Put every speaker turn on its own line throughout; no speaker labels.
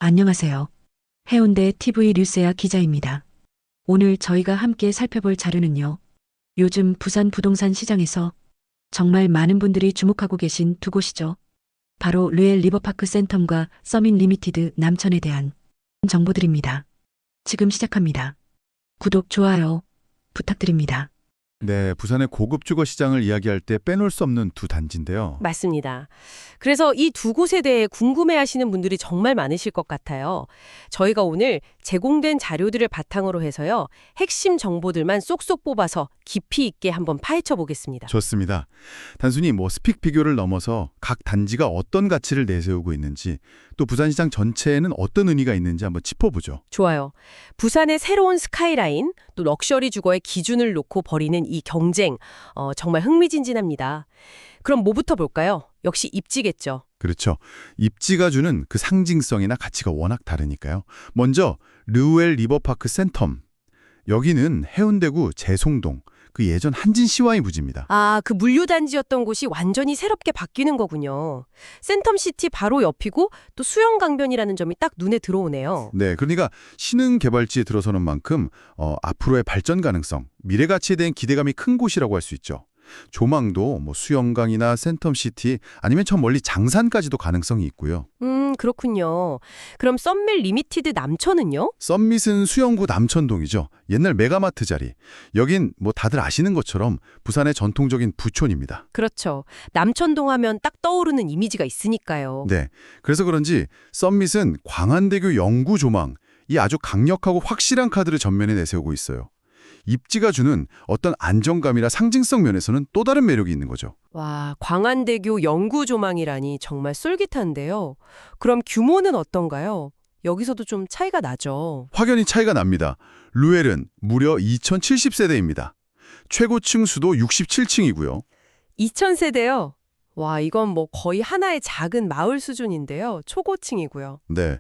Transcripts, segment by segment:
안녕하세요. 해운대 TV 뉴스야 기자입니다. 오늘 저희가 함께 살펴볼 자료는요. 요즘 부산 부동산 시장에서 정말 많은 분들이 주목하고 계신 두 곳이죠. 바로 르웰 리버파크 센텀과 서민 리미티드 남천에 대한 정보들입니다. 지금 시작합니다. 구독, 좋아요 부탁드립니다.
네, 부산의 고급 주거 시장을 이야기할 때 빼놓을 수 없는 두 단지인데요.
맞습니다. 그래서 이 두 곳에 대해 궁금해하시는 분들이 정말 많으실 것 같아요. 저희가 오늘 제공된 자료들을 바탕으로 해서요. 핵심 정보들만 쏙쏙 뽑아서 깊이 있게 한번 파헤쳐 보겠습니다.
좋습니다. 단순히 스픽 비교를 넘어서 각 단지가 어떤 가치를 내세우고 있는지, 또 부산시장 전체에는 어떤 의미가 있는지 한번 짚어보죠.
좋아요. 부산의 새로운 스카이라인, 또 럭셔리 주거의 기준을 놓고 벌이는 이 경쟁, 정말 흥미진진합니다. 그럼 뭐부터 볼까요? 역시 입지겠죠.
그렇죠. 입지가 주는 그 상징성이나 가치가 워낙 다르니까요. 먼저 르웰 리버파크 센텀. 여기는 해운대구 재송동, 그 예전 한진시와의 부지입니다.
아, 그 물류단지였던 곳이 완전히 새롭게 바뀌는 거군요. 센텀시티 바로 옆이고 또 수영강변이라는 점이 딱 눈에 들어오네요.
네, 그러니까 신흥 개발지에 들어서는 만큼 앞으로의 발전 가능성, 미래 가치에 대한 기대감이 큰 곳이라고 할 수 있죠. 조망도 수영강이나 센텀시티 아니면 저 멀리 장산까지도 가능성이 있고요.
그렇군요. 그럼 썸밀 리미티드 남천은요?
썸밋은 수영구 남천동이죠. 옛날 메가마트 자리. 여긴 다들 아시는 것처럼 부산의 전통적인 부촌입니다.
그렇죠. 남천동 하면 딱 떠오르는 이미지가 있으니까요.
네, 그래서 그런지 썸밋은 광안대교 영구 조망, 이 아주 강력하고 확실한 카드를 전면에 내세우고 있어요. 입지가 주는 어떤 안정감이나 상징성 면에서는 또 다른 매력이 있는 거죠.
와, 광안대교 영구 조망이라니 정말 쏠깃한데요. 그럼 규모는 어떤가요? 여기서도 좀 차이가 나죠.
확연히 차이가 납니다. 루엘은 무려 2070세대입니다. 최고층 수도 67층이고요.
2000세대요. 와, 이건 거의 하나의 작은 마을 수준인데요. 초고층이고요.
네,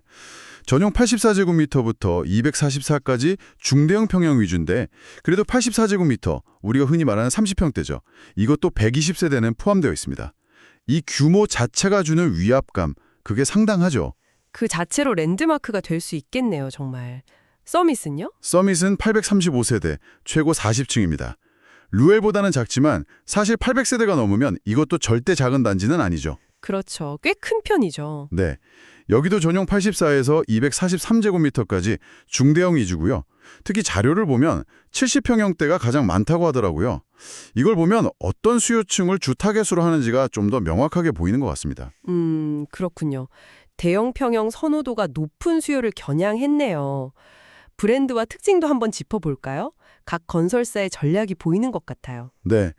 전용 84제곱미터부터 244까지 중대형 평형 위주인데 그래도 84제곱미터, 우리가 흔히 말하는 30평대죠. 이것도 120세대는 포함되어 있습니다. 이 규모 자체가 주는 위압감, 그게 상당하죠.
그 자체로 랜드마크가 될 수 있겠네요, 정말. 서밋은요?
서밋은 835세대, 최고 40층입니다. 루엘보다는 작지만 사실 800세대가 넘으면 이것도 절대 작은 단지는 아니죠.
그렇죠. 꽤 큰 편이죠.
네, 여기도 전용 84에서 243제곱미터까지 중대형 위주고요. 특히 자료를 보면 70평형대가 가장 많다고 하더라고요. 이걸 보면 어떤 수요층을 주 타겟으로 하는지가 좀 더 명확하게 보이는 것 같습니다.
그렇군요. 대형 평형 선호도가 높은 수요를 겨냥했네요. 브랜드와 특징도 한번 짚어볼까요? 각 건설사의 전략이 보이는 것 같아요.
네,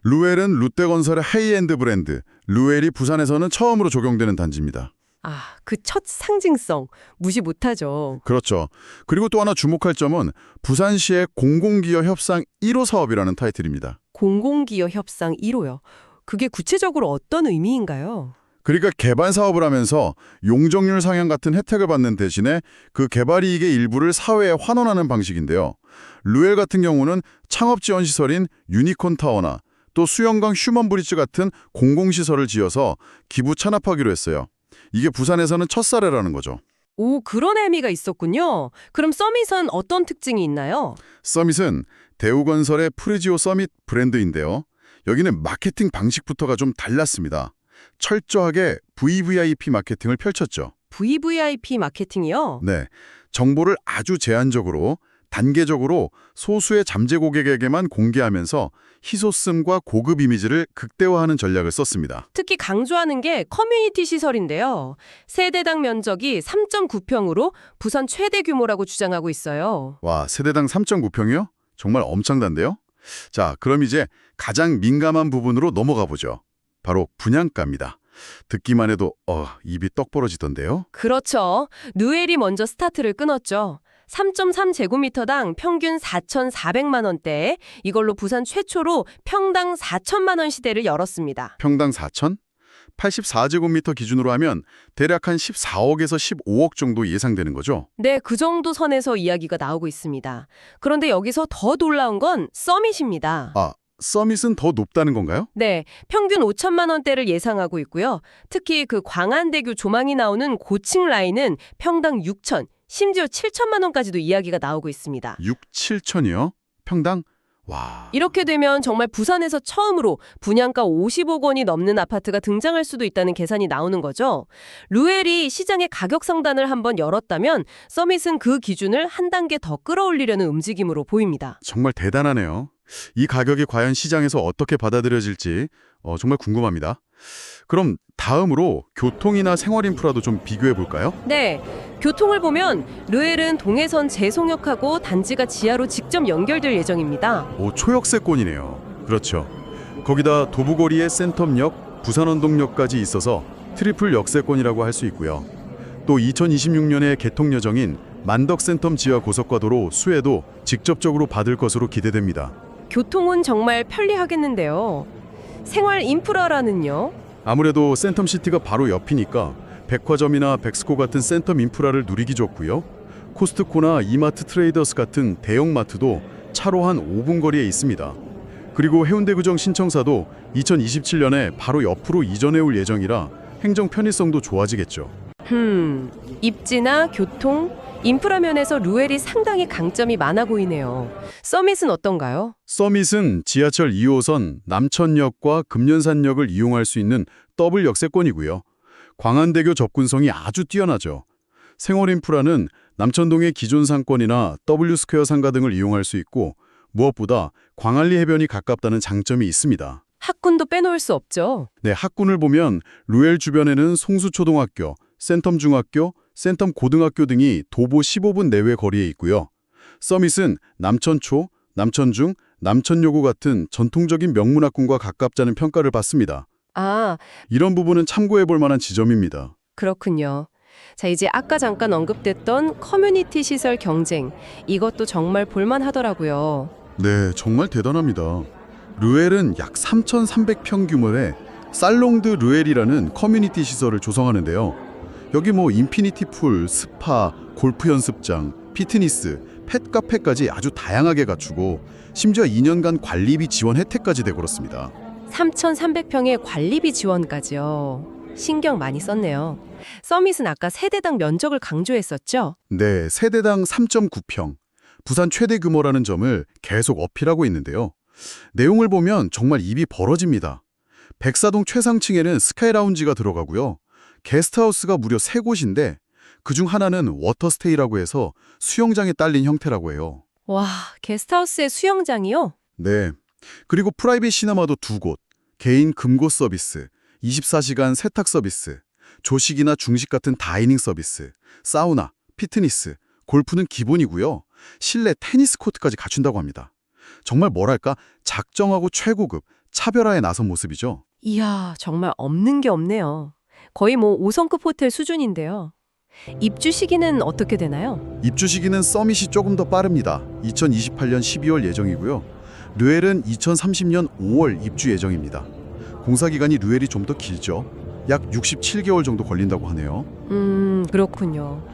루엘은 롯데건설의 하이엔드 브랜드, 루엘이 부산에서는 처음으로 적용되는 단지입니다.
아, 그 첫 상징성 무시 못하죠.
그렇죠. 그리고 또 하나 주목할 점은 부산시의 공공기여 협상 1호 사업이라는 타이틀입니다.
공공기여 협상 1호요. 그게 구체적으로 어떤 의미인가요?
그러니까 개발 사업을 하면서 용적률 상향 같은 혜택을 받는 대신에 그 개발 이익의 일부를 사회에 환원하는 방식인데요. 루엘 같은 경우는 창업 지원 시설인 유니콘 타워나 또 수영강 휴먼 브릿지 같은 공공시설을 지어서 기부 찬합하기로 했어요. 이게 부산에서는 첫 사례라는 거죠.
오, 그런 의미가 있었군요. 그럼 서밋은 어떤 특징이 있나요?
서밋은 대우건설의 프리지오 서밋 브랜드인데요. 여기는 마케팅 방식부터가 좀 달랐습니다. 철저하게 VVIP 마케팅을 펼쳤죠.
VVIP 마케팅이요?
네, 정보를 아주 제한적으로, 단계적으로 소수의 잠재 고객에게만 공개하면서 희소성과 고급 이미지를 극대화하는 전략을 썼습니다.
특히 강조하는 게 커뮤니티 시설인데요. 세대당 면적이 3.9평으로 부산 최대 규모라고 주장하고 있어요.
와, 세대당 3.9평이요? 정말 엄청난데요? 자, 그럼 이제 가장 민감한 부분으로 넘어가 보죠. 바로 분양가입니다. 듣기만 해도 입이 떡 벌어지던데요?
그렇죠. 르웰이 먼저 스타트를 끊었죠. 3.3제곱미터당 평균 4,400만 원대에 이걸로 부산 최초로 평당 4천만 원 시대를 열었습니다.
평당 4천? 84제곱미터 기준으로 하면 대략 한 14억에서 15억 정도 예상되는 거죠?
네, 그 정도 선에서 이야기가 나오고 있습니다. 그런데 여기서 더 놀라운 건 서밋입니다.
아, 서밋은 더 높다는 건가요?
네, 평균 5천만 원대를 예상하고 있고요. 특히 그 광안대교 조망이 나오는 고층 라인은 평당 6천, 심지어 7천만 원까지도 이야기가 나오고 있습니다.
6, 7천이요? 평당? 와.
이렇게 되면 정말 부산에서 처음으로 분양가 50억 원이 넘는 아파트가 등장할 수도 있다는 계산이 나오는 거죠. 루엘이 시장의 가격 상단을 한번 열었다면 서밋은 그 기준을 한 단계 더 끌어올리려는 움직임으로 보입니다.
정말 대단하네요. 이 가격이 과연 시장에서 어떻게 받아들여질지 정말 궁금합니다. 그럼 다음으로 교통이나 생활 인프라도 좀 비교해 볼까요?
네, 교통을 보면 르엘은 동해선 제송역하고 단지가 지하로 직접 연결될 예정입니다.
초역세권이네요. 그렇죠. 거기다 도부거리에 센텀역, 부산원동역까지 있어서 트리플 역세권이라고 할 수 있고요. 또 2026년에 개통 예정인 만덕 센텀 지하 고속과도로 수혜도 직접적으로 받을 것으로 기대됩니다.
교통은 정말 편리하겠는데요. 생활 인프라라는요?
아무래도 센텀시티가 바로 옆이니까 백화점이나 백스코 같은 센텀 인프라를 누리기 좋고요. 코스트코나 이마트 트레이더스 같은 대형마트도 차로 한 5분 거리에 있습니다. 그리고 해운대구청 신청사도 2027년에 바로 옆으로 이전해 올 예정이라 행정 편의성도 좋아지겠죠.
입지나 교통, 인프라 면에서 루엘이 상당히 강점이 많아 보이네요. 서밋은 어떤가요?
서밋은 지하철 2호선 남천역과 금련산역을 이용할 수 있는 더블 역세권이고요. 광안대교 접근성이 아주 뛰어나죠. 생활 인프라는 남천동의 기존 상권이나 W스퀘어 상가 등을 이용할 수 있고 무엇보다 광안리 해변이 가깝다는 장점이 있습니다.
학군도 빼놓을 수 없죠.
네, 학군을 보면 루엘 주변에는 송수초등학교, 센텀중학교, 센텀고등학교 등이 도보 15분 내외 거리에 있고요. 서밋은 남천초, 남천중, 남천여고 같은 전통적인 명문학군과 가깝다는 평가를 받습니다.
아,
이런 부분은 참고해 볼 만한 지점입니다.
그렇군요. 자, 이제 아까 잠깐 언급됐던 커뮤니티 시설 경쟁. 이것도 정말 볼만하더라고요.
네, 정말 대단합니다. 르엘은 약 3,300평 규모의 살롱드 르엘이라는 커뮤니티 시설을 조성하는데요. 여기 인피니티 풀, 스파, 골프 연습장, 피트니스, 펫카페까지 아주 다양하게 갖추고 심지어 2년간 관리비 지원 혜택까지 되고렇습니다.
3,300평의 관리비 지원까지요. 신경 많이 썼네요. 서밋은 아까 세대당 면적을 강조했었죠?
네, 세대당 3.9평. 부산 최대 규모라는 점을 계속 어필하고 있는데요. 내용을 보면 정말 입이 벌어집니다. 백사동 최상층에는 스카이라운지가 들어가고요. 게스트하우스가 무려 3곳인데 그중 하나는 워터스테이라고 해서 수영장에 딸린 형태라고 해요.
와, 게스트하우스에 수영장이요?
네. 그리고 프라이빗 시네마도 2곳, 개인 금고 서비스, 24시간 세탁 서비스, 조식이나 중식 같은 다이닝 서비스, 사우나, 피트니스, 골프는 기본이고요. 실내 테니스 코트까지 갖춘다고 합니다. 정말 뭐랄까 작정하고 최고급, 차별화에 나선 모습이죠.
이야, 정말 없는 게 없네요. 거의 5성급 호텔 수준인데요. 입주 시기는 어떻게 되나요?
입주 시기는 서밋이 조금 더 빠릅니다. 2028년 12월 예정이고요. 르엘은 2030년 5월 입주 예정입니다. 공사 기간이 르엘이 좀 더 길죠. 약 67개월 정도 걸린다고 하네요.
그렇군요.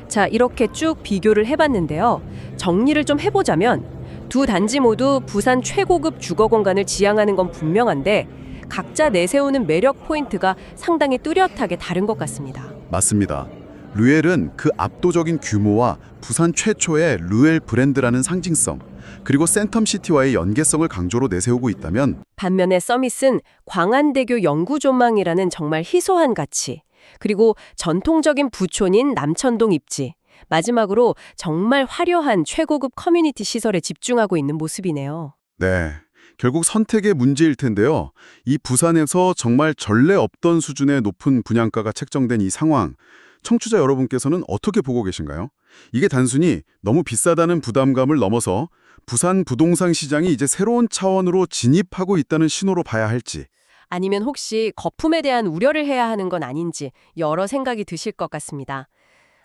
자, 이렇게 쭉 비교를 해봤는데요. 정리를 좀 해보자면 두 단지 모두 부산 최고급 주거 공간을 지향하는 건 분명한데 각자 내세우는 매력 포인트가 상당히 뚜렷하게 다른 것 같습니다.
맞습니다. 르엘은 그 압도적인 규모와 부산 최초의 르엘 브랜드라는 상징성, 그리고 센텀시티와의 연계성을 강조로 내세우고 있다면
반면에 서밋은 광안대교 영구조망이라는 정말 희소한 가치, 그리고 전통적인 부촌인 남천동 입지, 마지막으로 정말 화려한 최고급 커뮤니티 시설에 집중하고 있는 모습이네요.
네, 결국 선택의 문제일 텐데요. 이 부산에서 정말 전례 없던 수준의 높은 분양가가 책정된 이 상황, 청취자 여러분께서는 어떻게 보고 계신가요? 이게 단순히 너무 비싸다는 부담감을 넘어서 부산 부동산 시장이 이제 새로운 차원으로 진입하고 있다는 신호로 봐야 할지,
아니면 혹시 거품에 대한 우려를 해야 하는 건 아닌지 여러 생각이 드실 것 같습니다.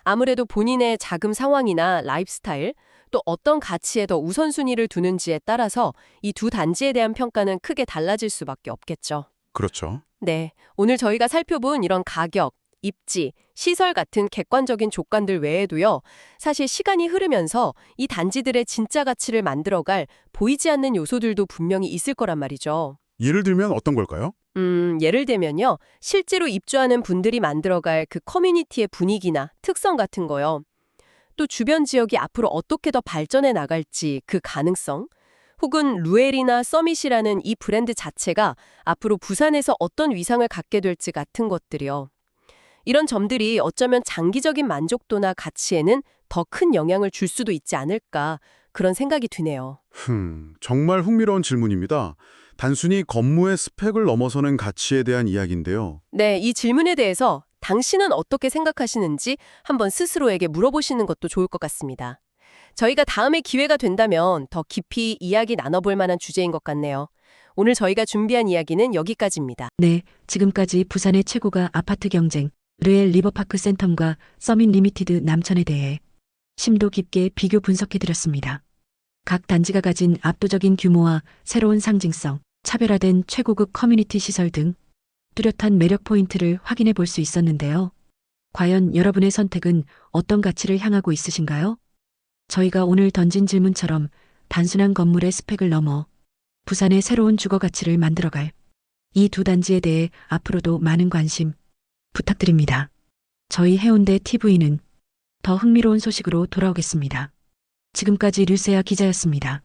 아무래도 본인의 자금 상황이나 라이프스타일, 또 어떤 가치에 더 우선순위를 두는지에 따라서 이 두 단지에 대한 평가는 크게 달라질 수밖에 없겠죠.
그렇죠.
네, 오늘 저희가 살펴본 이런 가격, 입지, 시설 같은 객관적인 조건들 외에도요. 사실 시간이 흐르면서 이 단지들의 진짜 가치를 만들어갈 보이지 않는 요소들도 분명히 있을 거란 말이죠.
예를 들면 어떤 걸까요?
예를 들면요. 실제로 입주하는 분들이 만들어갈 그 커뮤니티의 분위기나 특성 같은 거요. 또 주변 지역이 앞으로 어떻게 더 발전해 나갈지 그 가능성, 혹은 루엘이나 서밋이라는 이 브랜드 자체가 앞으로 부산에서 어떤 위상을 갖게 될지 같은 것들이요. 이런 점들이 어쩌면 장기적인 만족도나 가치에는 더 큰 영향을 줄 수도 있지 않을까 그런 생각이 드네요.
정말 흥미로운 질문입니다. 단순히 건물의 스펙을 넘어서는 가치에 대한 이야기인데요.
네, 이 질문에 대해서 당신은 어떻게 생각하시는지 한번 스스로에게 물어보시는 것도 좋을 것 같습니다. 저희가 다음에 기회가 된다면 더 깊이 이야기 나눠볼 만한 주제인 것 같네요. 오늘 저희가 준비한 이야기는 여기까지입니다.
네, 지금까지 부산의 최고가 아파트 경쟁, 르엘 리버파크 센텀과 서밋 리미티드 남천에 대해 심도 깊게 비교 분석해드렸습니다. 각 단지가 가진 압도적인 규모와 새로운 상징성, 차별화된 최고급 커뮤니티 시설 등 뚜렷한 매력 포인트를 확인해 볼 수 있었는데요. 과연 여러분의 선택은 어떤 가치를 향하고 있으신가요? 저희가 오늘 던진 질문처럼 단순한 건물의 스펙을 넘어 부산의 새로운 주거 가치를 만들어갈 이 두 단지에 대해 앞으로도 많은 관심 부탁드립니다. 저희 해운대 TV는 더 흥미로운 소식으로 돌아오겠습니다. 지금까지 류세아 기자였습니다.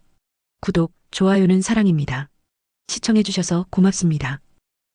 구독, 좋아요는 사랑입니다. 시청해주셔서 고맙습니다.